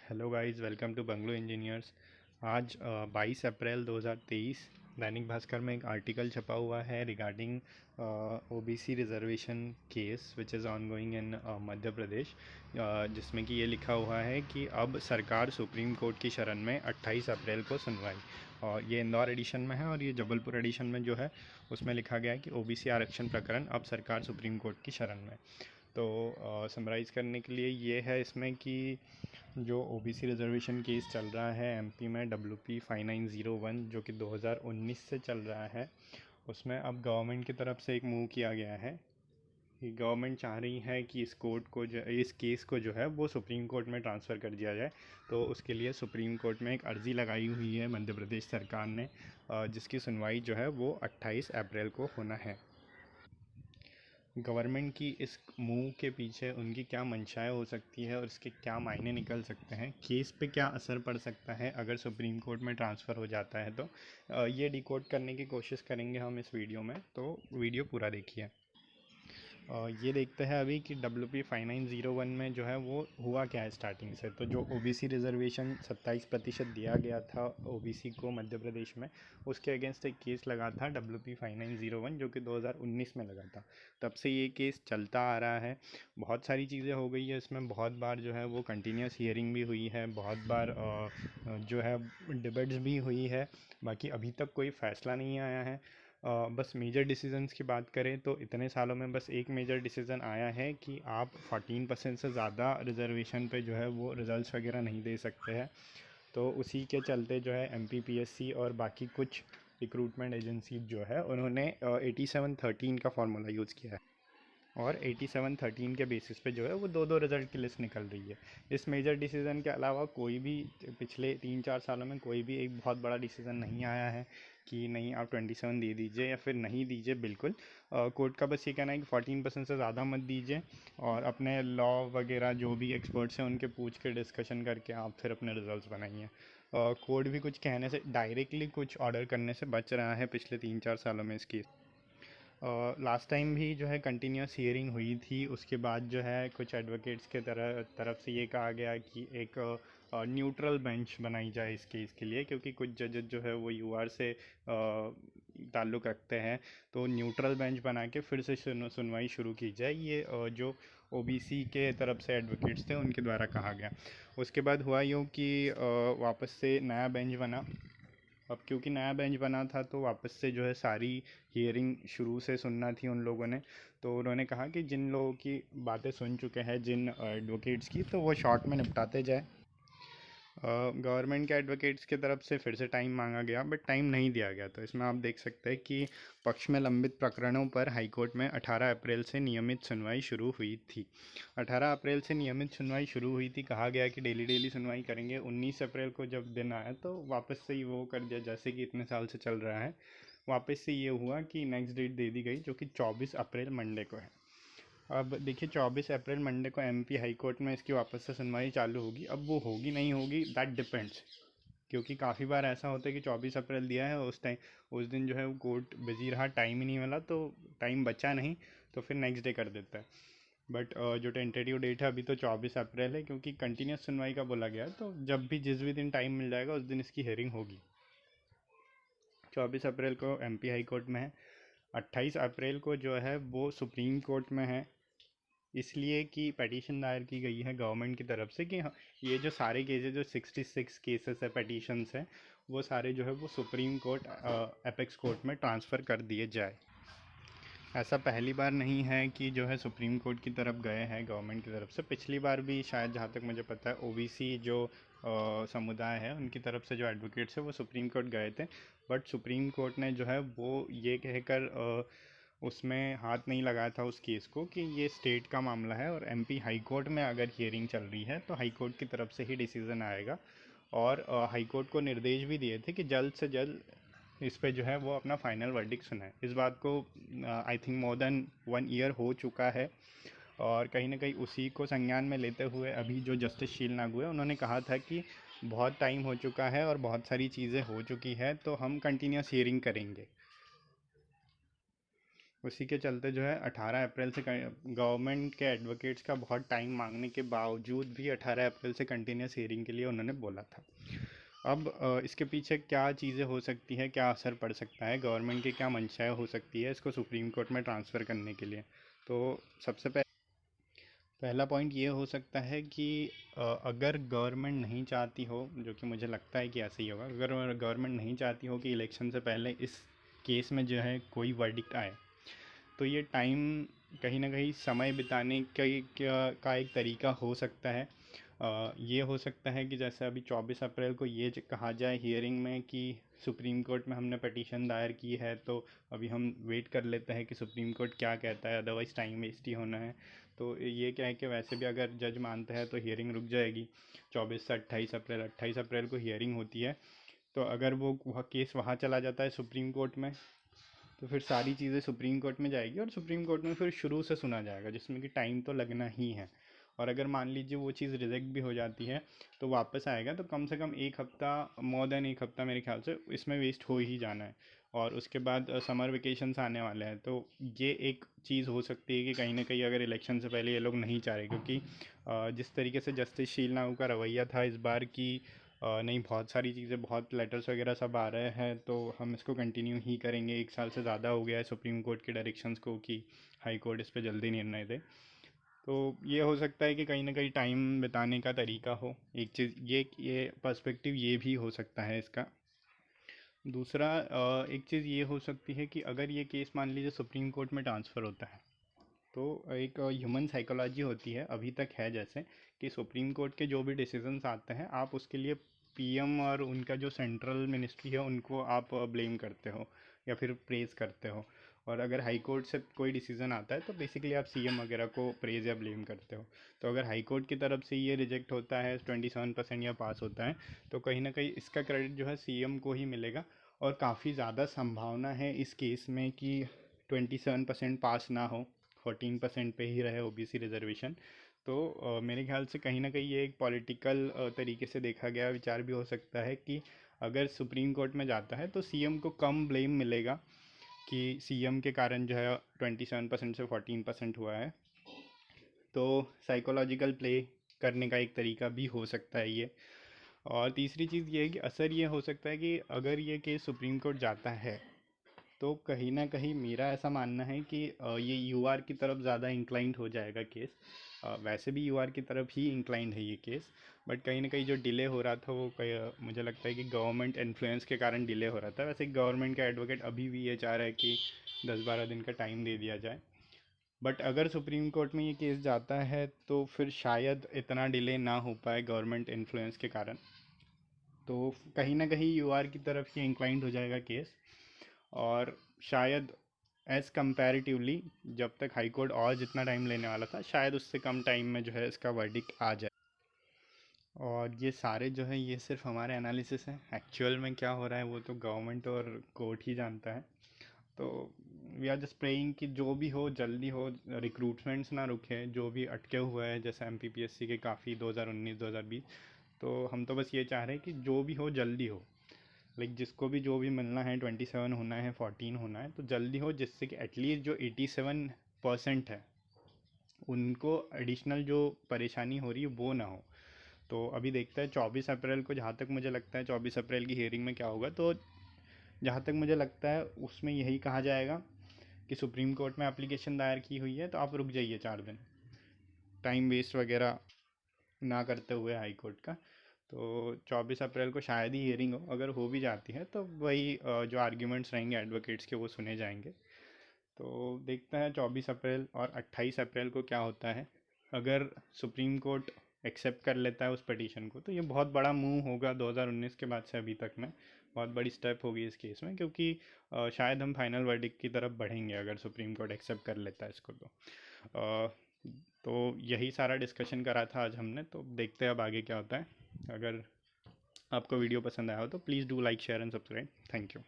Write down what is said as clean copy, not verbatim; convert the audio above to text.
Hello guys, welcome to bungalow engineers. आज 22 अप्रैल 2023 दैनिक भास्कर में एक आर्टिकल छपा हुआ है regarding OBC reservation case which is ongoing in Madhya Pradesh, जिसमें कि ये लिखा हुआ है कि अब सरकार सुप्रीम कोर्ट की शरण में 28 अप्रैल को सुनवाई। और ये इंदौर एडिशन में है और ये जबलपुर एडिशन में जो है उसमें लिखा गया है कि ओबीसी आरक्षण प्रकरण अब सरकार सुप्रीम कोर्ट की शरण में। तो समराइज़ करने के लिए ये है इसमें कि जो ओबीसी रिजर्वेशन केस चल रहा है एमपी में WP 5901 जो कि 2019 से चल रहा है, उसमें अब गवर्नमेंट की तरफ से एक मूव किया गया है कि गवर्नमेंट चाह रही है कि इस केस को जो है वो सुप्रीम कोर्ट में ट्रांसफ़र कर दिया जाए। तो उसके लिए सुप्रीम कोर्ट में एक अर्ज़ी लगाई हुई है मध्य प्रदेश सरकार ने, जिसकी सुनवाई जो है वो 28 अप्रैल को होना है। गवर्नमेंट की इस मूव के पीछे उनकी क्या मंशाएं हो सकती है और इसके क्या मायने निकल सकते हैं, केस पे क्या असर पड़ सकता है अगर सुप्रीम कोर्ट में ट्रांसफ़र हो जाता है, तो ये डिकोड करने की कोशिश करेंगे हम इस वीडियो में। तो वीडियो पूरा देखिए। ये देखते हैं अभी कि WP 5901 में जो है वो हुआ क्या है स्टार्टिंग से। तो जो ओबीसी रिजर्वेशन 27% दिया गया था ओबीसी को मध्य प्रदेश में, उसके अगेंस्ट एक केस लगा था WP 5901 जो कि 2019 में लगा था। तब से ये केस चलता आ रहा है। बहुत सारी चीज़ें हो गई है इसमें, बहुत बार जो है वो कंटिन्यूस हियरिंग भी हुई है, बहुत बार जो है डिबेट्स भी हुई है। बाकी अभी तक कोई फ़ैसला नहीं आया है। बस मेजर डिसीजंस की बात करें तो इतने सालों में बस एक मेजर डिसीज़न आया है कि आप 14% से ज़्यादा रिजर्वेशन पे जो है वो रिज़ल्ट्स वगैरह नहीं दे सकते हैं। तो उसी के चलते जो है MPPSC और बाकी कुछ रिक्रूटमेंट एजेंसी जो है उन्होंने 8713 का फार्मूला यूज़ किया है और 8713 के बेसिस पे जो है वो दो दो रिज़ल्ट की लिस्ट निकल रही है। इस मेजर डिसीज़न के अलावा कोई भी पिछले 3-4 सालों में कोई भी एक बहुत बड़ा डिसीज़न नहीं आया है कि नहीं आप 27 दे दीजिए या फिर नहीं दीजिए। बिल्कुल कोर्ट का बस ये कहना है कि 14% से ज़्यादा मत दीजिए और अपने लॉ वगैरह जो भी एक्सपर्ट्स हैं उनके पूछ के डिस्कशन करके आप फिर अपने रिजल्ट्स बनाइए। कोर्ट भी कुछ कहने से, डायरेक्टली कुछ ऑर्डर करने से बच रहा है पिछले 3-4 सालों में इस केस। लास्ट टाइम भी जो है कंटिन्यूस हियरिंग हुई थी, उसके बाद जो है कुछ एडवोकेट्स के तरफ से ये कहा गया कि एक न्यूट्रल बेंच बनाई जाए इस केस के लिए, क्योंकि कुछ जजेस जो है वो यूआर से ताल्लुक़ रखते हैं। तो न्यूट्रल बेंच बना के फिर से सुनवाई शुरू की जाए, ये जो ओबीसी के तरफ से एडवोकेट्स थे उनके द्वारा कहा गया। उसके बाद हुआ यूँ कि वापस से नया बेंच बना। अब क्योंकि नया बेंच बना था तो वापस से जो है सारी हियरिंग शुरू से सुनना थी उन लोगों ने। तो उन्होंने कहा कि जिन लोगों की बातें सुन चुके हैं, जिन एडवोकेट्स की, तो वो शॉर्ट में निपटाते जाए। गवर्नमेंट के एडवोकेट्स की तरफ से फिर से टाइम मांगा गया, बट टाइम नहीं दिया गया। तो इसमें आप देख सकते हैं कि पक्ष में लंबित प्रकरणों पर हाईकोर्ट में 18 अप्रैल से नियमित सुनवाई शुरू हुई थी। 18 अप्रैल से नियमित सुनवाई शुरू हुई थी, कहा गया कि डेली डेली सुनवाई करेंगे। 19 अप्रैल को जब दिन आया तो वापस से ही वो कर दिया, जैसे कि इतने साल से चल रहा है। वापस से ये हुआ कि नेक्स्ट डेट दे दी गई, जो कि 24 अप्रैल मंडे को है। अब देखिए 24 अप्रैल मंडे को MP हाई कोर्ट में इसकी वापस से सुनवाई चालू होगी। अब वो होगी नहीं होगी दैट डिपेंड्स, क्योंकि काफ़ी बार ऐसा होता है कि 24 अप्रैल दिया है, उस दिन जो है वो कोर्ट बिजी रहा, टाइम ही नहीं मिला, तो टाइम बचा नहीं, तो फिर नेक्स्ट डे कर देता है। बट जो टेंटेटिव डेट है अभी तो 24 अप्रैल है, क्योंकि कंटिन्यूस सुनवाई का बोला गया है। तो जब भी जिस भी दिन टाइम मिल जाएगा उस दिन इसकी हेयरिंग होगी। 24 अप्रैल को MP हाई कोर्ट में है, 28 अप्रैल को जो है वो सुप्रीम कोर्ट में है। इसलिए कि पिटीशन दायर की गई है गवर्नमेंट की तरफ से कि ये जो सारे केसेस, जो 66 केसेस है, पिटीशंस हैं, वो सारे जो है वो सुप्रीम कोर्ट एपेक्स कोर्ट में ट्रांसफ़र कर दिए जाए। ऐसा पहली बार नहीं है कि जो है सुप्रीम कोर्ट की तरफ गए हैं गवर्नमेंट की तरफ से। पिछली बार भी शायद, जहाँ तक मुझे पता है, ओबीसी जो समुदाय है उनकी तरफ से जो एडवोकेट्स है वो सुप्रीम कोर्ट गए थे। बट सुप्रीम कोर्ट ने जो है वो ये कहकर उसमें हाथ नहीं लगाया था उस केस को कि ये स्टेट का मामला है, और MP हाई कोर्ट में अगर हियरिंग चल रही है तो हाई कोर्ट की तरफ से ही डिसीज़न आएगा। और हाई कोर्ट को निर्देश भी दिए थे कि जल्द से जल्द इस पे जो है वो अपना फाइनल वर्डिक्ट सुनाए। इस बात को I think more than 1 year हो चुका है, और कहीं ना कहीं उसी को संज्ञान में लेते हुए अभी जो जस्टिस शील नागू है उन्होंने कहा था कि बहुत टाइम हो चुका है और बहुत सारी चीज़ें हो चुकी है, तो हम कंटिन्यूस हियरिंग करेंगे। उसी के चलते जो है 18 अप्रैल से गवर्नमेंट के एडवोकेट्स का बहुत टाइम मांगने के बावजूद भी 18 अप्रैल से कंटिन्यूस हियरिंग के लिए उन्होंने बोला था। अब इसके पीछे क्या चीज़ें हो सकती है, क्या असर पड़ सकता है, गवर्नमेंट की क्या मंशाएं हो सकती है इसको सुप्रीम कोर्ट में ट्रांसफ़र करने के लिए। तो सबसे पहला पॉइंट ये हो सकता है कि अगर गवर्नमेंट नहीं चाहती हो, जो कि मुझे लगता है कि ऐसे ही होगा, अगर गवर्नमेंट नहीं चाहती हो कि इलेक्शन से पहले इस केस में जो है कोई वर्डिक्ट आए, तो ये टाइम कहीं ना कहीं समय बिताने का एक तरीका हो सकता है। ये हो सकता है कि जैसे अभी 24 अप्रैल को ये कहा जाए हियरिंग में कि सुप्रीम कोर्ट में हमने पटिशन दायर की है, तो अभी हम वेट कर लेते हैं कि सुप्रीम कोर्ट क्या कहता है, अदरवाइज़ टाइम वेस्ट ही होना है। तो ये क्या है कि वैसे भी अगर जज मानते हैं तो हियरिंग रुक जाएगी 24 से 28 अप्रैल को हियरिंग होती है। तो अगर वह केस वहाँ चला जाता है सुप्रीम कोर्ट में, तो फिर सारी चीज़ें सुप्रीम कोर्ट में जाएगी और सुप्रीम कोर्ट में फिर शुरू से सुना जाएगा, जिसमें कि टाइम तो लगना ही है। और अगर मान लीजिए वो चीज़ रिजेक्ट भी हो जाती है तो वापस आएगा, तो कम से कम एक हफ़्ता, मोर देन एक हफ़्ता मेरे ख्याल से इसमें वेस्ट हो ही जाना है। और उसके बाद समर वेकेशंस आने वाले हैं, तो ये एक चीज़ हो सकती है कि कहीं ना कहीं अगर इलेक्शन से पहले ये लोग नहीं चाह रहे, क्योंकि जिस तरीके से जस्टिस शील नाउ का रवैया था इस बार की, नहीं बहुत सारी चीज़ें, बहुत लेटर्स वगैरह सब आ रहे हैं, तो हम इसको कंटिन्यू ही करेंगे। 1 साल से ज़्यादा हो गया है सुप्रीम कोर्ट के डायरेक्शंस को कि हाई कोर्ट इस पर जल्दी निर्णय दे। तो ये हो सकता है कि कहीं ना कहीं टाइम बिताने का तरीका हो, एक चीज़ ये पर्सपेक्टिव ये भी हो सकता है इसका। दूसरा एक चीज़ ये हो सकती है कि अगर ये केस मान लीजिए सुप्रीम कोर्ट में ट्रांसफ़र होता है, तो एक ह्यूमन साइकोलॉजी होती है, अभी तक है जैसे, कि सुप्रीम कोर्ट के जो भी डिसीजंस आते हैं आप उसके लिए पीएम और उनका जो सेंट्रल मिनिस्ट्री है उनको आप ब्लेम करते हो या फिर प्रेज़ करते हो। और अगर हाई कोर्ट से कोई डिसीज़न आता है तो बेसिकली आप सीएम वगैरह को प्रेज़ या ब्लेम करते हो। तो अगर हाई कोर्ट की तरफ से ये रिजेक्ट होता है 27% या पास होता है, तो कहीं ना कहीं इसका क्रेडिट जो है सीएम को ही मिलेगा। और काफ़ी ज़्यादा संभावना है इस केस में कि 27% पास ना हो, 14% पे ही रहे ओबीसी रिजर्वेशन। तो मेरे ख्याल से कहीं ना कहीं ये एक पॉलिटिकल तरीके से देखा गया विचार भी हो सकता है कि अगर सुप्रीम कोर्ट में जाता है तो सीएम को कम ब्लेम मिलेगा कि सीएम के कारण जो है 27% से 14% हुआ है। तो साइकोलॉजिकल प्ले करने का एक तरीका भी हो सकता है ये। और तीसरी चीज़ ये है कि असर ये हो सकता है कि अगर ये केस सुप्रीम कोर्ट जाता है तो कहीं ना कहीं मेरा ऐसा मानना है कि ये यूआर की तरफ ज़्यादा इंक्लाइंड हो जाएगा केस। वैसे भी यूआर की तरफ ही इंक्लाइंड है ये केस, बट कहीं ना कहीं जो डिले हो रहा था वो मुझे लगता है कि गवर्नमेंट इन्फ्लुएंस के कारण डिले हो रहा था। वैसे गवर्नमेंट का एडवोकेट अभी भी ये चाह रहा है कि 10-12 दिन का टाइम दे दिया जाए। बट अगर सुप्रीम कोर्ट में ये केस जाता है तो फिर शायद इतना डिले ना हो पाए गवर्नमेंट इन्फ्लुएंस के कारण। तो कहीं ना कहीं यूआर की तरफ ही इंक्लाइंड हो जाएगा केस। और शायद एज़ कंपैरेटिवली जब तक हाई कोर्ट और जितना टाइम लेने वाला था, शायद उससे कम टाइम में जो है इसका वर्डिक्ट आ जाए। और ये सारे जो है ये सिर्फ हमारे एनालिसिस हैं, एक्चुअल में क्या हो रहा है वो तो गवर्नमेंट और कोर्ट ही जानता है। तो वी आर जस्ट प्रेइंग कि जो भी हो जल्दी हो, रिक्रूटमेंट्स ना रुके, जो भी अटके हुए हैं जैसे एमपीपीएससी के काफ़ी 2019-2020, तो हम तो बस ये चाह रहे हैं कि जो भी हो जल्दी हो। लाइक जिसको भी जो भी मिलना है, 27 होना है, 14 होना है, तो जल्दी हो, जिससे कि एटलीस्ट जो 87% है उनको एडिशनल जो परेशानी हो रही है वो ना हो। तो अभी देखते हैं 24 अप्रैल को, जहाँ तक मुझे लगता है 24 अप्रैल की हियरिंग में क्या होगा। तो जहाँ तक मुझे लगता है उसमें यही कहा जाएगा कि सुप्रीम कोर्ट में एप्लीकेशन दायर की हुई है तो आप रुक जाइए 4 दिन, टाइम वेस्ट वगैरह ना करते हुए हाई कोर्ट का। तो 24 अप्रैल को शायद ही हियरिंग हो, अगर हो भी जाती है तो वही जो आर्ग्यूमेंट्स रहेंगे एडवोकेट्स के वो सुने जाएंगे। तो देखते हैं 24 अप्रैल और 28 अप्रैल को क्या होता है। अगर सुप्रीम कोर्ट एक्सेप्ट कर लेता है उस पटिशन को तो ये बहुत बड़ा मूव होगा 2019 के बाद से अभी तक में, बहुत बड़ी स्टेप होगी इस केस में, क्योंकि शायद हम फाइनल वर्डिक्ट की तरफ बढ़ेंगे अगर सुप्रीम कोर्ट एक्सेप्ट कर लेता है इसको। अ, तो यही सारा डिस्कशन करा था आज हमने, तो देखते हैं अब आगे क्या होता है। अगर आपको वीडियो पसंद आया हो तो please do like, share and subscribe. Thank you.